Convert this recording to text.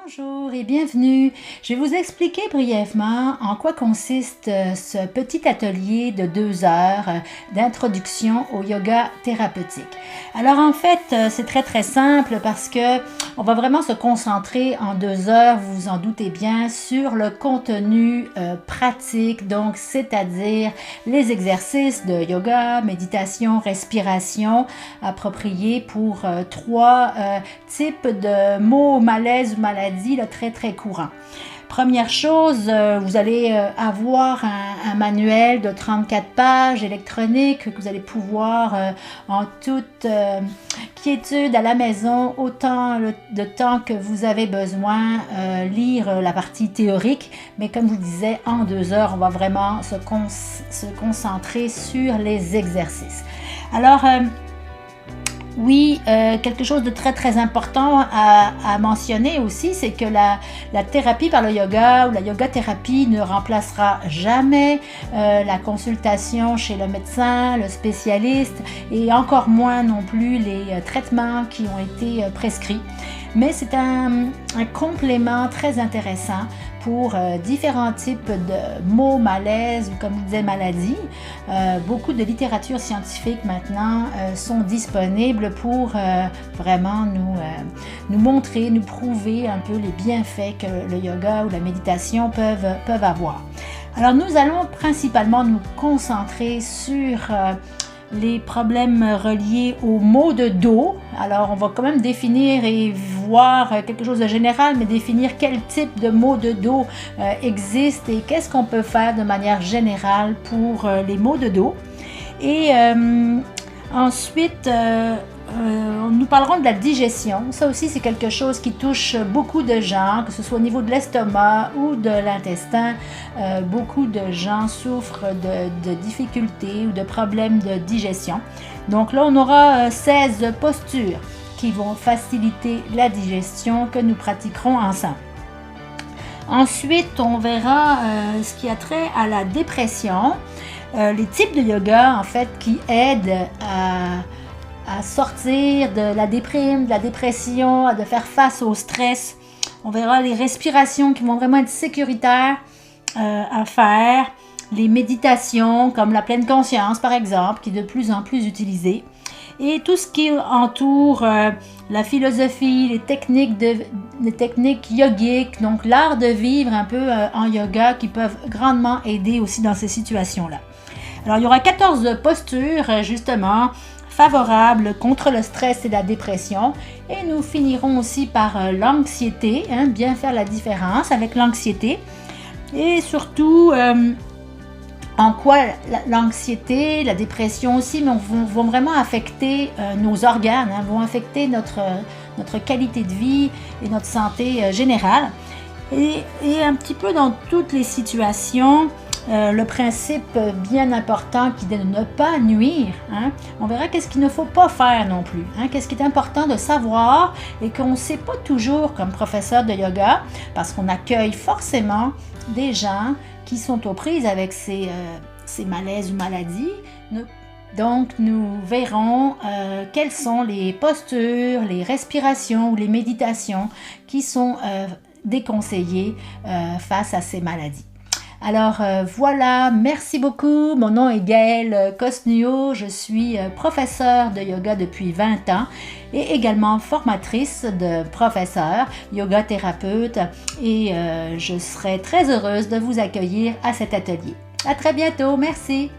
Bonjour et bienvenue. Je vais vous expliquer brièvement en quoi consiste ce petit atelier de 2 heures d'introduction au yoga thérapeutique. Alors en fait, c'est très simple parce que on va vraiment se concentrer en 2 heures, vous vous en doutez bien, sur le contenu pratique, donc c'est-à-dire les exercices de yoga, méditation, respiration appropriés pour 3 types de maux, malaises ou maladies là, très courants. Première chose, vous allez avoir un manuel de 34 pages électronique que vous allez pouvoir en toute quiétude à la maison, autant de temps que vous avez besoin, lire la partie théorique. Mais comme je vous disais, en 2 heures, on va vraiment se concentrer sur les exercices. Alors, oui, quelque chose de très important à mentionner aussi, c'est que la thérapie par le yoga ou la yoga thérapie ne remplacera jamais la consultation chez le médecin, le spécialiste et encore moins non plus les traitements qui ont été prescrits. Mais c'est un complément très intéressant pour différents types de maux, malaises ou comme je disais maladies. Beaucoup de littérature scientifique maintenant sont disponibles pour vraiment nous montrer, nous prouver un peu les bienfaits que le yoga ou la méditation peuvent avoir. Alors nous allons principalement nous concentrer sur les problèmes reliés aux maux de dos. Alors, on va quand même définir et voir quelque chose de général, mais définir quel type de maux de dos existe et qu'est-ce qu'on peut faire de manière générale pour les maux de dos. Et ensuite, nous parlerons de la digestion. Ça aussi, c'est quelque chose qui touche beaucoup de gens, que ce soit au niveau de l'estomac ou de l'intestin. Beaucoup de gens souffrent de difficultés ou de problèmes de digestion. Donc là, on aura 16 postures qui vont faciliter la digestion que nous pratiquerons ensemble. Ensuite, on verra ce qui a trait à la dépression, les types de yoga en fait qui aident à sortir de la déprime, de la dépression, de faire face au stress. On verra les respirations qui vont vraiment être sécuritaires à faire, les méditations comme la pleine conscience par exemple, qui est de plus en plus utilisée, et tout ce qui entoure la philosophie, les techniques yogiques, donc l'art de vivre un peu en yoga qui peuvent grandement aider aussi dans ces situations-là. Alors il y aura 14 postures justement favorables contre le stress et la dépression. Et nous finirons aussi par l'anxiété, bien faire la différence avec l'anxiété. Et surtout, en quoi l'anxiété, la dépression aussi vont vraiment affecter nos organes, vont affecter notre qualité de vie et notre santé générale. Et un petit peu dans toutes les situations, le principe bien important qui est de ne pas nuire. On verra qu'est-ce qu'il ne faut pas faire non plus. Qu'est-ce qui est important de savoir et qu'on ne sait pas toujours comme professeur de yoga parce qu'on accueille forcément des gens qui sont aux prises avec ces malaises ou maladies. Donc, nous verrons quelles sont les postures, les respirations ou les méditations qui sont déconseillées face à ces maladies. Alors voilà, merci beaucoup. Mon nom est Gaëlle Cosnuo, je suis professeure de yoga depuis 20 ans et également formatrice de professeurs, yoga thérapeute et je serai très heureuse de vous accueillir à cet atelier. À très bientôt, merci.